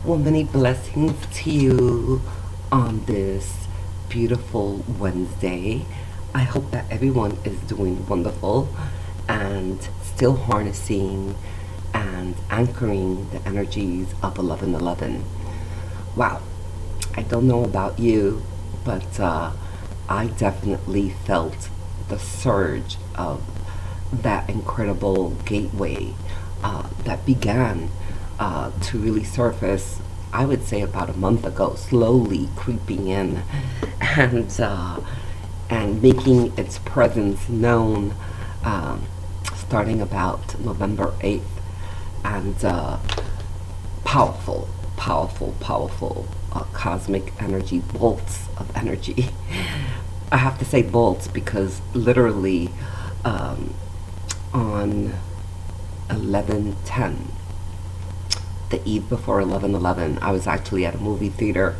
Well, many blessings to you on this beautiful Wednesday. I hope that everyone is doing wonderful and still harnessing and anchoring the energies of 1111. Wow, I don't know about you, but I definitely felt the surge of that incredible gateway that began to really surface, I would say, about a month ago, slowly creeping in and making its presence known, starting about November 8th, and powerful, powerful, powerful cosmic energy, bolts of energy. I have to say bolts because literally on 11:10, the eve before 11:11, I was actually at a movie theater,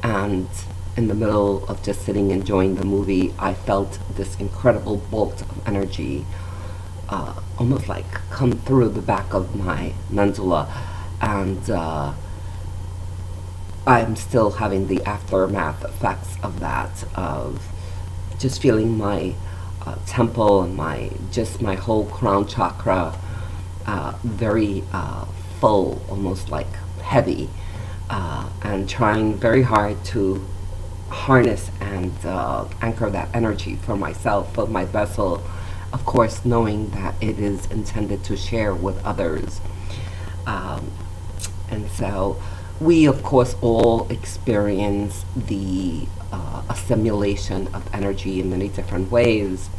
and in the middle of just sitting enjoying the movie, I felt this incredible bolt of energy, almost like come through the back of my mandula, and I'm still having the aftermath effects of that, of just feeling my temple and my whole crown chakra very full, almost like heavy, and trying very hard to harness and anchor that energy for myself, for my vessel, of course, knowing that it is intended to share with others. Um, and so we, of course, all experience the assimilation of energy in many different ways.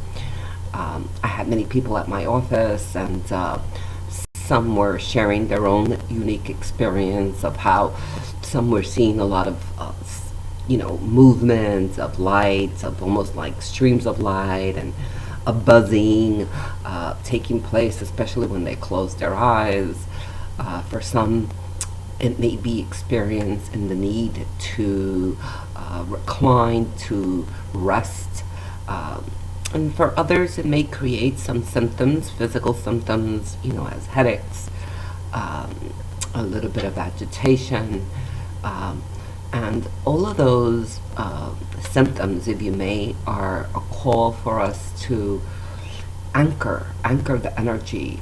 I had many people at my office, and some were sharing their own unique experience of how some were seeing a lot of, movement of light, of almost like streams of light, and a buzzing taking place, especially when they close their eyes. For some, it may be experienced in the need to recline, to rest. And for others, it may create some symptoms, physical symptoms, as headaches, a little bit of agitation, and all of those symptoms, if you may, are a call for us to anchor the energy.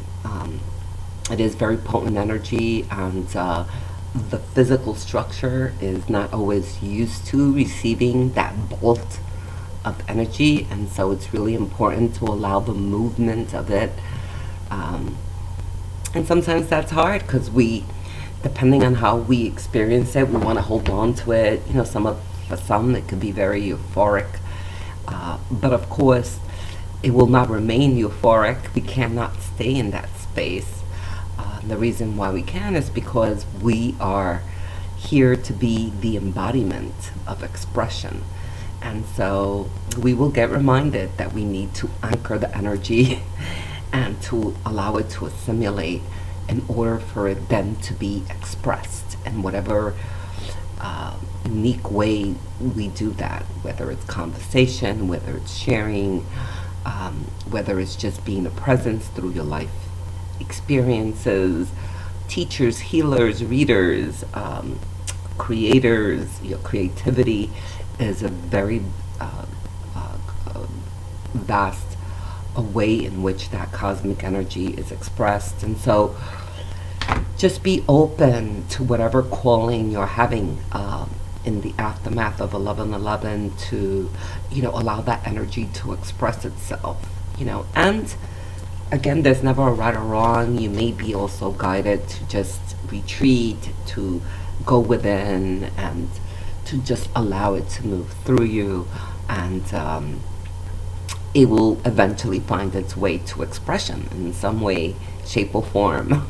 It is very potent energy, and the physical structure is not always used to receiving that bolt of energy, and so it's really important to allow the movement of it. Um, and sometimes that's hard because depending on how we experience it, we want to hold on to it. For some, it could be very euphoric, but of course, it will not remain euphoric. We cannot stay in that space. The reason why we can is because we are here to be the embodiment of expression. And so we will get reminded that we need to anchor the energy and to allow it to assimilate in order for it then to be expressed in whatever unique way we do that, whether it's conversation, whether it's sharing, whether it's just being a presence through your life experiences, teachers, healers, readers, creators. Your creativity is a very vast a way in which that cosmic energy is expressed. And so just be open to whatever calling you're having in the aftermath of 11:11 to, allow that energy to express itself, and again, there's never a right or wrong. You may be also guided to just retreat, to go within, and to just allow it to move through you, and it will eventually find its way to expression in some way, shape, or form.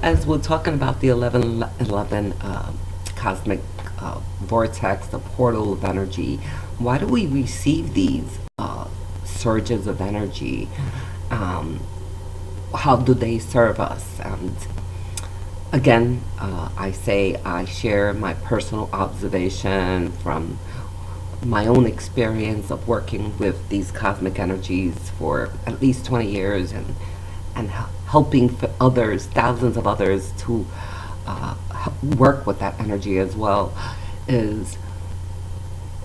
As we're talking about the 11:11 cosmic vortex, the portal of energy, why do we receive these surges of energy? How do they serve us? And again, I share my personal observation from my own experience of working with these cosmic energies for at least 20 years, and helping for others, thousands of others, to work with that energy as well is,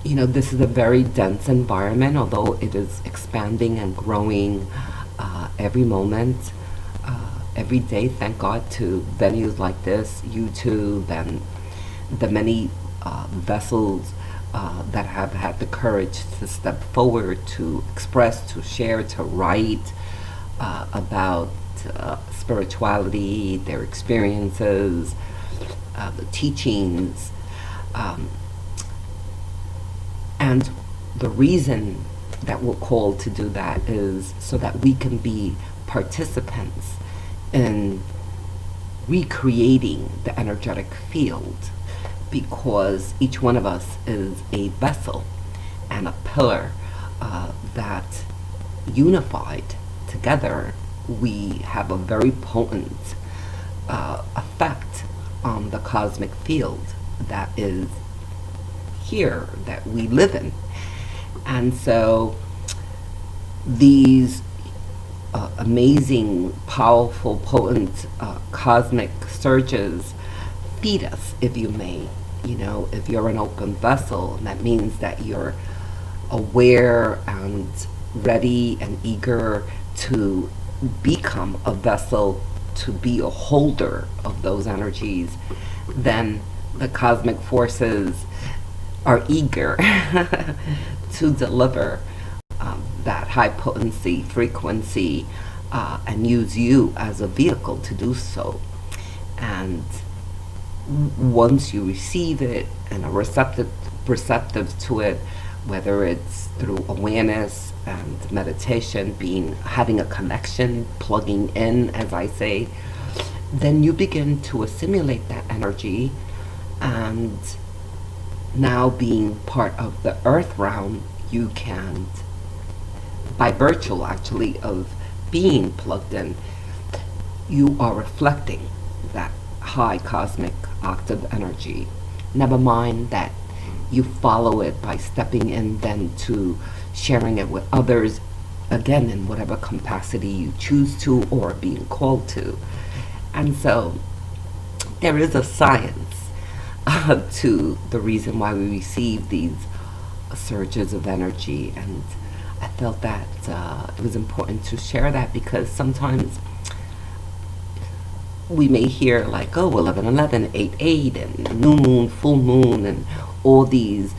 this is a very dense environment, although it is expanding and growing every moment, every day. Thank God to venues like this, YouTube, and the many vessels that have had the courage to step forward, to express, to share, to write about spirituality, their experiences, the teachings. And the reason that we're called to do that is so that we can be participants in recreating the energetic field, because each one of us is a vessel and a pillar that, unified together, we have a very potent effect on the cosmic field that is here, that we live in. And so these amazing, powerful, potent cosmic surges feed us, if you may. If you're an open vessel, that means that you're aware and ready and eager to become a vessel, to be a holder of those energies. Then the cosmic forces are eager to deliver that high potency frequency and use you as a vehicle to do so. And once you receive it and are receptive to it, whether it's through awareness and meditation, having a connection, plugging in, as I say, then you begin to assimilate that energy, and now being part of the earth realm, you can, by virtue actually of being plugged in, you are reflecting that high cosmic octave energy. Never mind that you follow it by stepping in then to sharing it with others, again in whatever capacity you choose to or being called to. And so there is a science to the reason why we receive these surges of energy, and I felt that it was important to share that, because sometimes we may hear like, oh, 11/11, 8/8, and new moon, full moon, and all these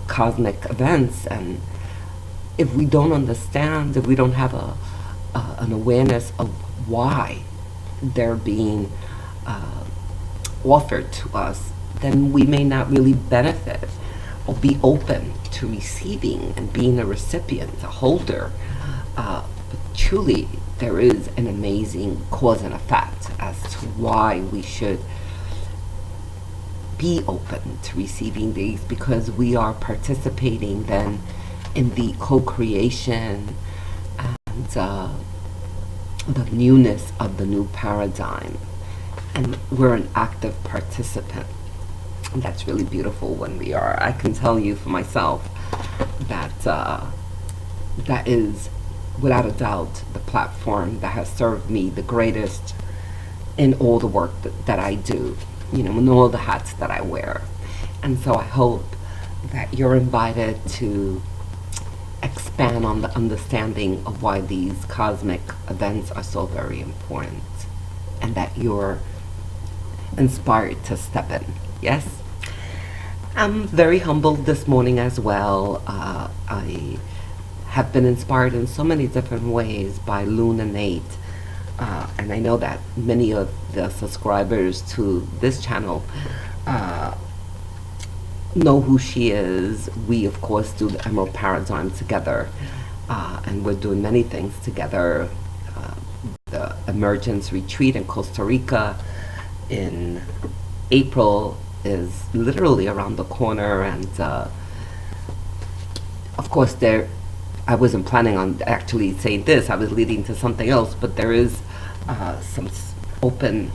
cosmic events, and if we don't understand, if we don't have an awareness of why they're being offered to us, then we may not really benefit or be open to receiving and being a recipient, a holder. But truly, there is an amazing cause and effect as to why we should be open to receiving these, because we are participating then in the co-creation and the newness of the new paradigm. And we're an active participant. And that's really beautiful when we are. I can tell you for myself that that is, without a doubt, the platform that has served me the greatest in all the work that I do, in all the hats that I wear. And so I hope that you're invited to expand on the understanding of why these cosmic events are so very important, and that you're inspired to step in. Yes? I'm very humbled this morning as well. I have been inspired in so many different ways by Luna Nate. And I know that many of the subscribers to this channel know who she is. We, of course, do the Emerald Paradigm together. And we're doing many things together. The Emergence Retreat in Costa Rica in April is literally around the corner. And of course, I wasn't planning on actually saying this. I was leading to something else, but there is some open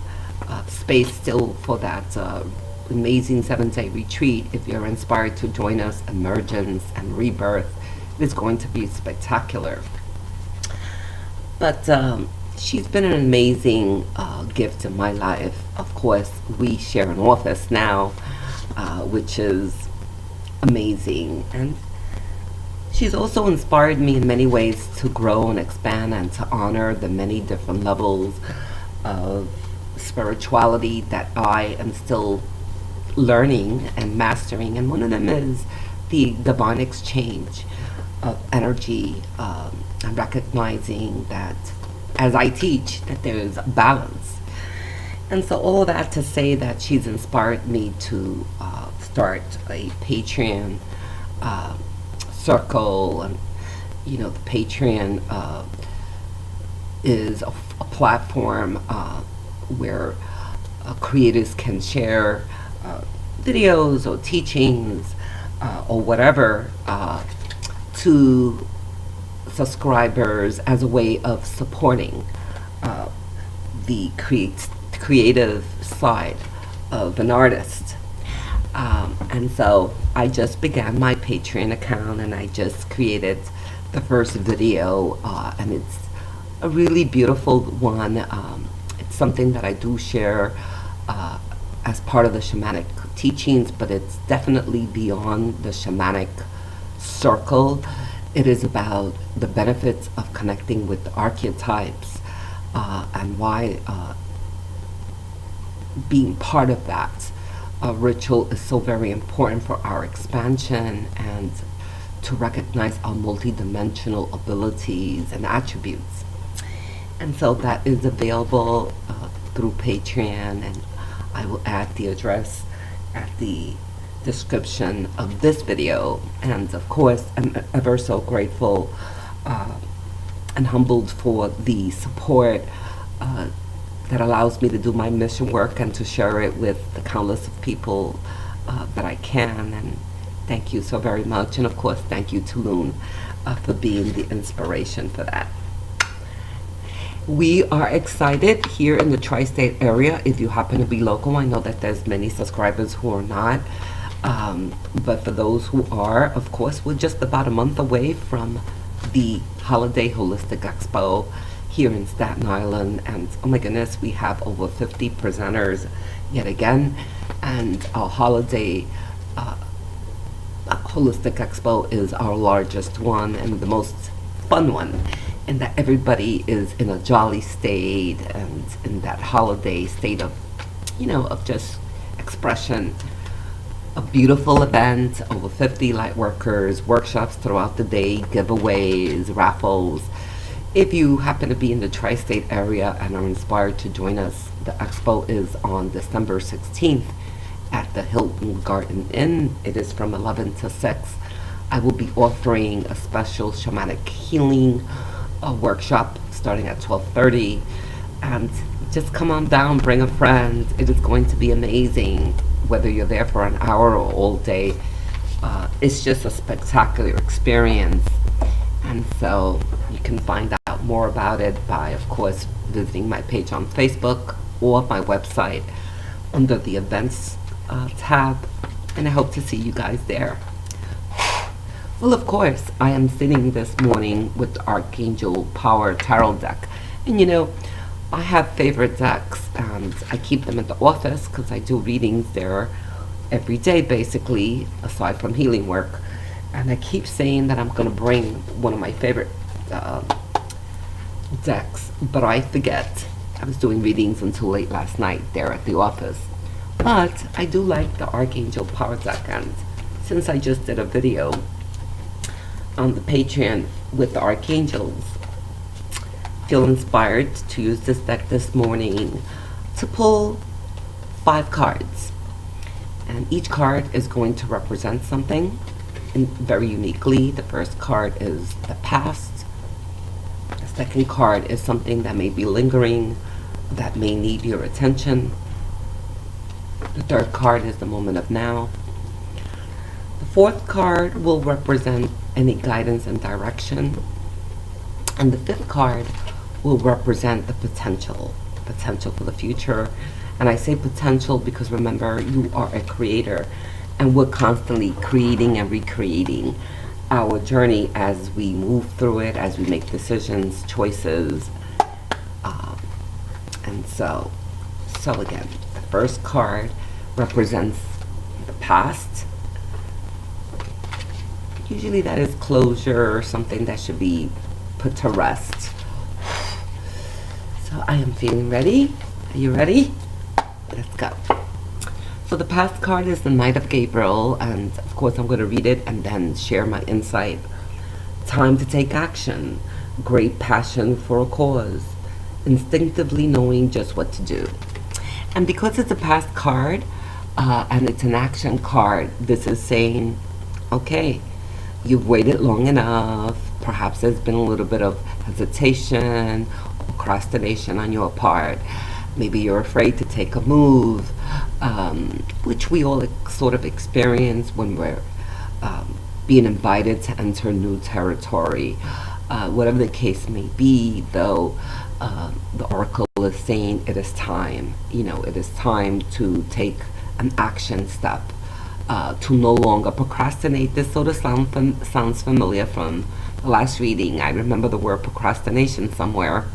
space still for that amazing 7-day retreat. If you're inspired to join us, Emergence and Rebirth is going to be spectacular. But she's been an amazing gift in my life. Of course, we share an office now, which is amazing. And she's also inspired me in many ways to grow and expand and to honor the many different levels of spirituality that I am still learning and mastering. And one of them is the divine exchange of energy, and recognizing that as I teach, that there's balance. And so all of that to say that she's inspired me to start a Patreon circle. And the Patreon is a platform where creators can share videos or teachings or whatever to subscribers as a way of supporting the creative side of an artist. And so I just began my Patreon account, and I just created the first video, and it's a really beautiful one. It's something that I do share as part of the shamanic teachings, but it's definitely beyond the shamanic circle. It is about the benefits of connecting with the archetypes, and why being part of that ritual is so very important for our expansion, and to recognize our multidimensional abilities and attributes. And so that is available through Patreon, and I will add the address at the description of this video. And of course, I'm ever so grateful and humbled for the support that allows me to do my mission work and to share it with the countless of people that I can. And thank you so very much. And of course, thank you to Loon for being the inspiration for that. We are excited here in the tri-state area. If you happen to be local, I know that there's many subscribers who are not. But for those who are, of course, we're just about a month away from the Holiday Holistic Expo here in Staten Island. And oh my goodness, we have over 50 presenters yet again. And our Holiday Holistic Expo is our largest one and the most fun one, and that everybody is in a jolly state and in that holiday state of, of just expression. A beautiful event, over 50 light workers, workshops throughout the day, giveaways, raffles. If you happen to be in the tri-state area and are inspired to join us, the expo is on December 16th at the Hilton Garden Inn. It is from 11 to 6. I will be offering a special shamanic healing workshop starting at 12:30, and just come on down, bring a friend. It is going to be amazing, whether you're there for an hour or all day. It's just a spectacular experience. And so you can find out more about it by, of course, visiting my page on Facebook or my website under the events tab, and I hope to see you guys there. Well, of course, I am sitting this morning with the Archangel Power Tarot deck. And I have favorite decks, and I keep them at the office because I do readings there every day, basically, aside from healing work. And I keep saying that I'm going to bring one of my favorite decks, but I forget. I was doing readings until late last night there at the office. But I do like the Archangel Power deck, and since I just did a video on the Patreon with the Archangels, feel inspired to use this deck this morning to pull 5 cards. And each card is going to represent something, and very uniquely. The first card is the past. The second card is something that may be lingering, that may need your attention. The third card is the moment of now. The fourth card will represent any guidance and direction. And the fifth card will represent the potential for the future. And I say potential because remember, you are a creator, and we're constantly creating and recreating our journey as we move through it, as we make decisions, choices, So, so again, the first card represents the past. Usually that is closure or something that should be put to rest. So I am feeling ready. Are you ready? Let's go. So the past card is the Knight of Gabriel, and of course I'm going to read it and then share my insight. Time to take action. Great passion for a cause. Instinctively knowing just what to do. And because it's a past card, and it's an action card, this is saying, okay, you've waited long enough. Perhaps there's been a little bit of hesitation, procrastination on your part. Maybe you're afraid to take a move, which we all sort of experience when we're being invited to enter new territory. Whatever the case may be, though, the oracle is saying it is time. It is time to take an action step, to no longer procrastinate. This sort of sounds familiar from the last reading. I remember the word procrastination somewhere.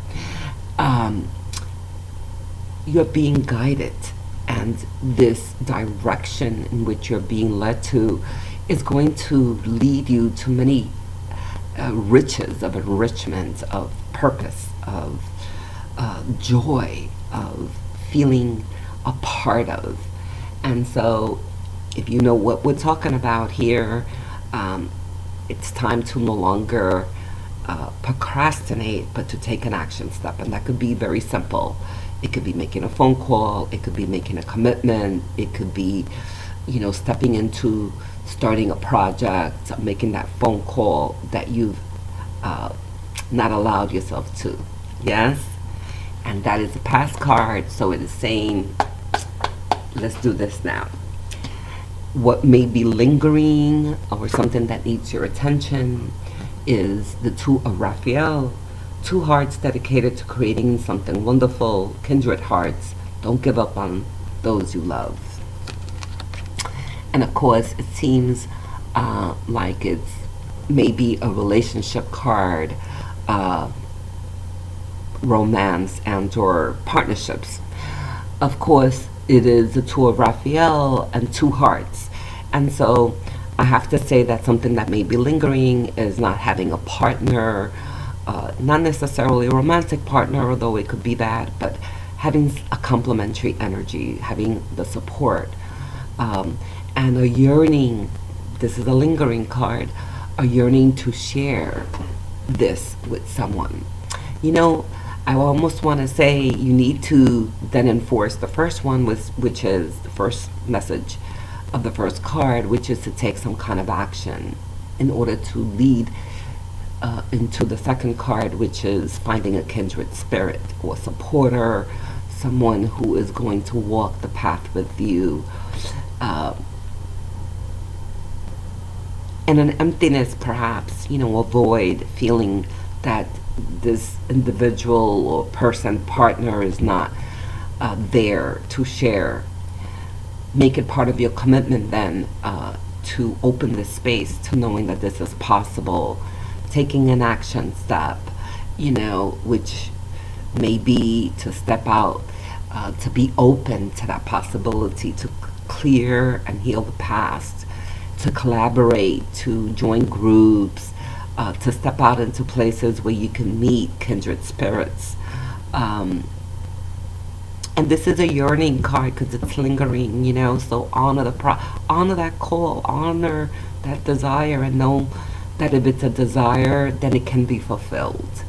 You're being guided, and this direction in which you're being led to is going to lead you to many riches of enrichment, of purpose, of joy, of feeling a part of. And so if you know what we're talking about here, it's time to no longer procrastinate, but to take an action step. And that could be very simple. It could be making a phone call. It could be making a commitment. It could be, stepping into starting a project, making that phone call that you've not allowed yourself to. Yes? And that is a past card, so it is saying, let's do this now. What may be lingering or something that needs your attention is the Two of Raphael. Two hearts dedicated to creating something wonderful, kindred hearts. Don't give up on those you love. And of course, it seems like it's maybe a relationship card, romance and or partnerships. Of course, it is the Two of Raphael and two hearts. And so I have to say that something that may be lingering is not having a partner, not necessarily a romantic partner, although it could be that, but having a complementary energy, having the support, and a yearning. This is a lingering card, a yearning to share this with someone. I almost want to say you need to then enforce the first one, which is the first message of the first card, which is to take some kind of action in order to lead into the second card, which is finding a kindred spirit or supporter, someone who is going to walk the path with you. And an emptiness, perhaps, a void, feeling that this individual or person, partner is not there to share. Make it part of your commitment then to open this space to knowing that this is possible. Taking an action step, which may be to step out, to be open to that possibility, to clear and heal the past, to collaborate, to join groups, to step out into places where you can meet kindred spirits. And this is a yearning card because it's lingering, so honor honor that call, honor that desire, and know that if it's a desire, then it can be fulfilled.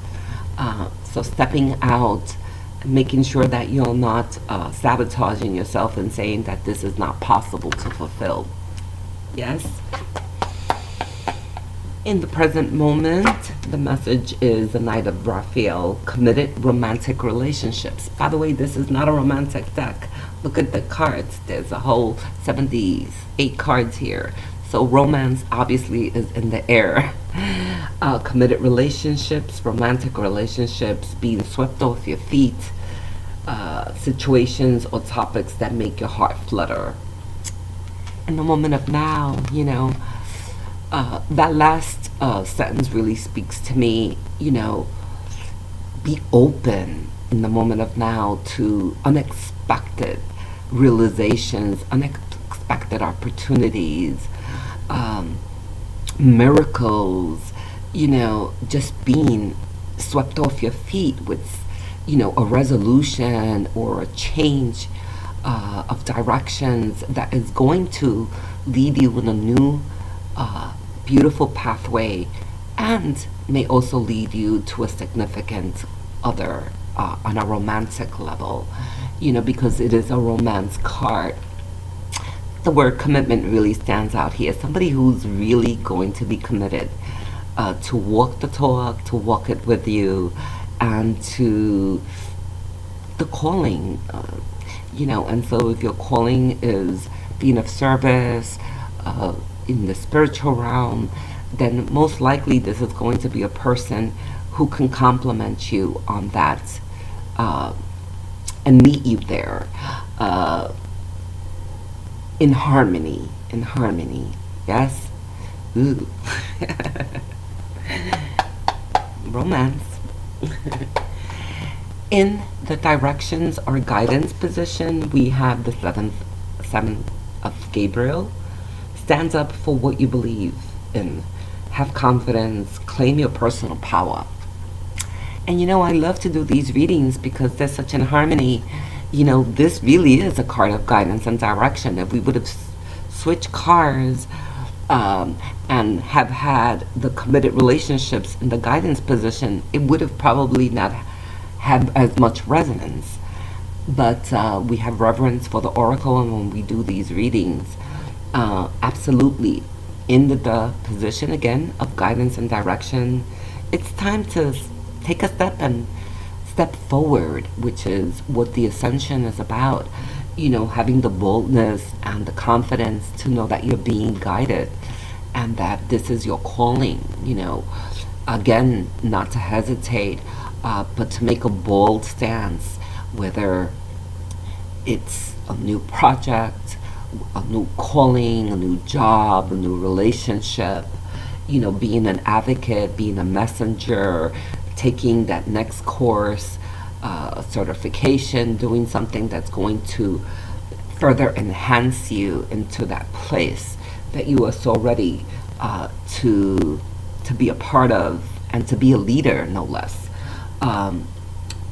So stepping out, making sure that you're not sabotaging yourself and saying that this is not possible to fulfill. Yes? In the present moment, the message is the Knight of Raphael, committed romantic relationships. By the way, this is not a romantic deck. Look at the cards. There's a whole 78 cards here. So romance obviously is in the air. Committed relationships, romantic relationships, being swept off your feet, situations or topics that make your heart flutter. In the moment of now, that last sentence really speaks to me. Be open, in the moment of now to unexpected realizations, unexpected opportunities, um, miracles, just being swept off your feet with, a resolution or a change of directions that is going to lead you in a new, beautiful pathway, and may also lead you to a significant other on a romantic level, because it is a romance card. The word commitment really stands out here. Somebody who's really going to be committed to walk the talk, to walk it with you, and to the calling. And so if your calling is being of service in the spiritual realm, then most likely this is going to be a person who can complement you on that and meet you there in harmony. Yes. Ooh. Romance. In the directions or guidance position, we have the seven of Gabriel. Stands up for what you believe in. Have confidence. Claim your personal power. And I love to do these readings because they're such in harmony. This really is a card of guidance and direction. If we would have switched cards and have had the committed relationships in the guidance position, it would have probably not had as much resonance. But we have reverence for the oracle, and when we do these readings, absolutely in the position again of guidance and direction, it's time to take a step and step forward, which is what the ascension is about. Having the boldness and the confidence to know that you're being guided and that this is your calling. Again, not to hesitate, but to make a bold stance, whether it's a new project, a new calling, a new job, a new relationship, being an advocate, being a messenger, taking that next course, certification, doing something that's going to further enhance you into that place that you are so ready to be a part of and to be a leader, no less.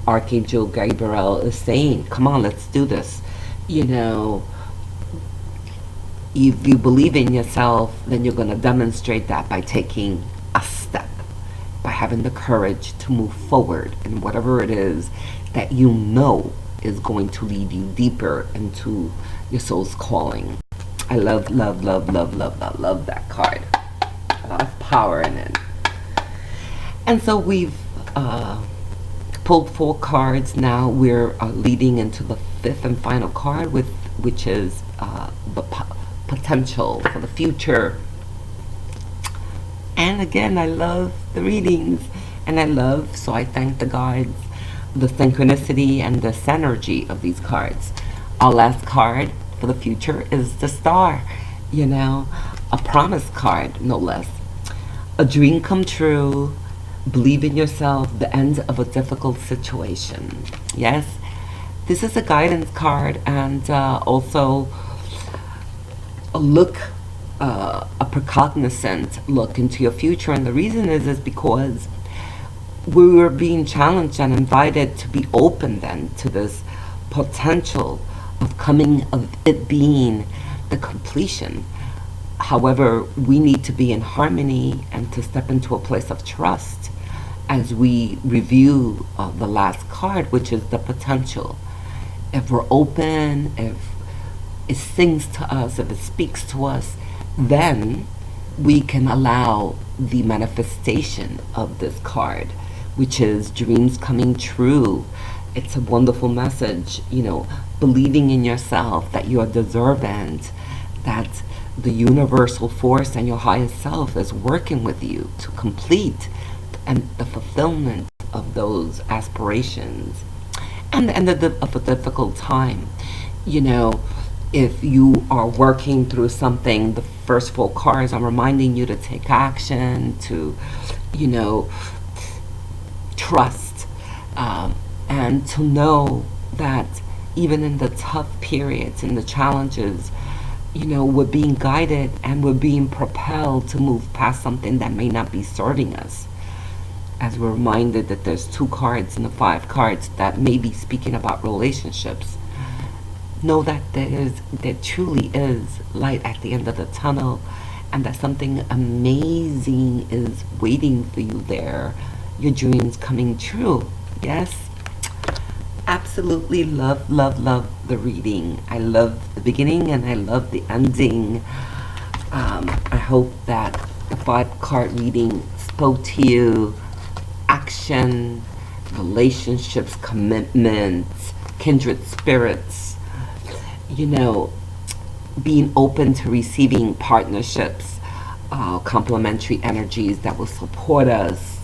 Archangel Gabriel is saying, come on, let's do this. If you believe in yourself, then you're going to demonstrate that by taking a step, by having the courage to move forward in whatever it is that is going to lead you deeper into your soul's calling. I love that card. A lot of power in it. And so we've pulled 4 cards. Now we're leading into the 5th and final card, which is the potential for the future. And again, I love the readings, and so I thank the guides, the synchronicity and the synergy of these cards. Our last card for the future is the Star, a promise card, no less. A dream come true, believe in yourself, the end of a difficult situation. Yes, this is a guidance card, and also a look, a precognizant look into your future. And the reason is because we were being challenged and invited to be open then to this potential of it being the completion. However, we need to be in harmony and to step into a place of trust as we review the last card, which is the potential. If we're open, if it sings to us, if it speaks to us, then we can allow the manifestation of this card, which is dreams coming true. It's a wonderful message, believing in yourself, that you are deserving, that the universal force and your highest self is working with you to complete and the fulfillment of those aspirations. And the end of a difficult time, if you are working through something, the first 4 cards are reminding you to take action, to, trust, and to know that even in the tough periods and the challenges, we're being guided and we're being propelled to move past something that may not be serving us. As we're reminded that there's 2 cards in the 5 cards that may be speaking about relationships, know that there truly is light at the end of the tunnel, and that something amazing is waiting for you there. Your dreams coming true. Yes? Absolutely love, love, love the reading. I love the beginning and I love the ending. I hope that the 5 card reading spoke to you. Action, relationships, commitments, kindred spirits, being open to receiving partnerships, complementary energies that will support us.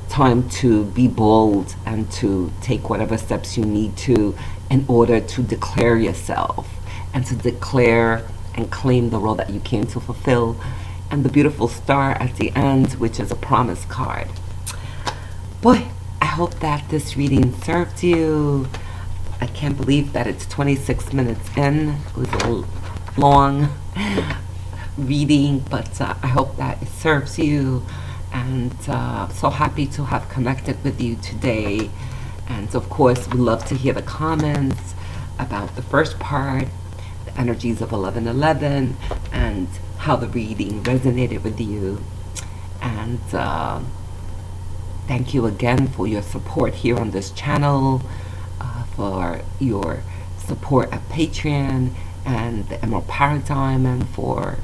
Time to be bold and to take whatever steps you need to in order to declare yourself and to declare and claim the role that you came to fulfill. And the beautiful star at the end, which is a promise card. Boy, I hope that this reading served you. I can't believe that it's 26 minutes in. It was a long reading, but I hope that it serves you. And so happy to have connected with you today. And of course, we love to hear the comments about the first part, the energies of 1111, and how the reading resonated with you. And thank you again for your support here on this channel, for your support at Patreon and the Emerald Paradigm, and for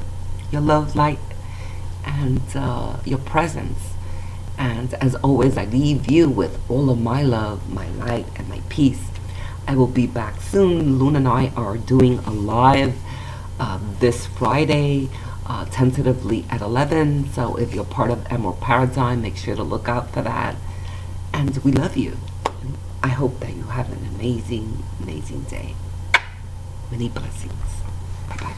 your love, light, and your presence. And as always, I leave you with all of my love, my light, and my peace. I will be back soon. Luna and I are doing a live this Friday, tentatively at 11. So if you're part of Emerald Paradigm, make sure to look out for that. And we love you. I hope that you have an amazing, amazing day. Many blessings. Bye-bye.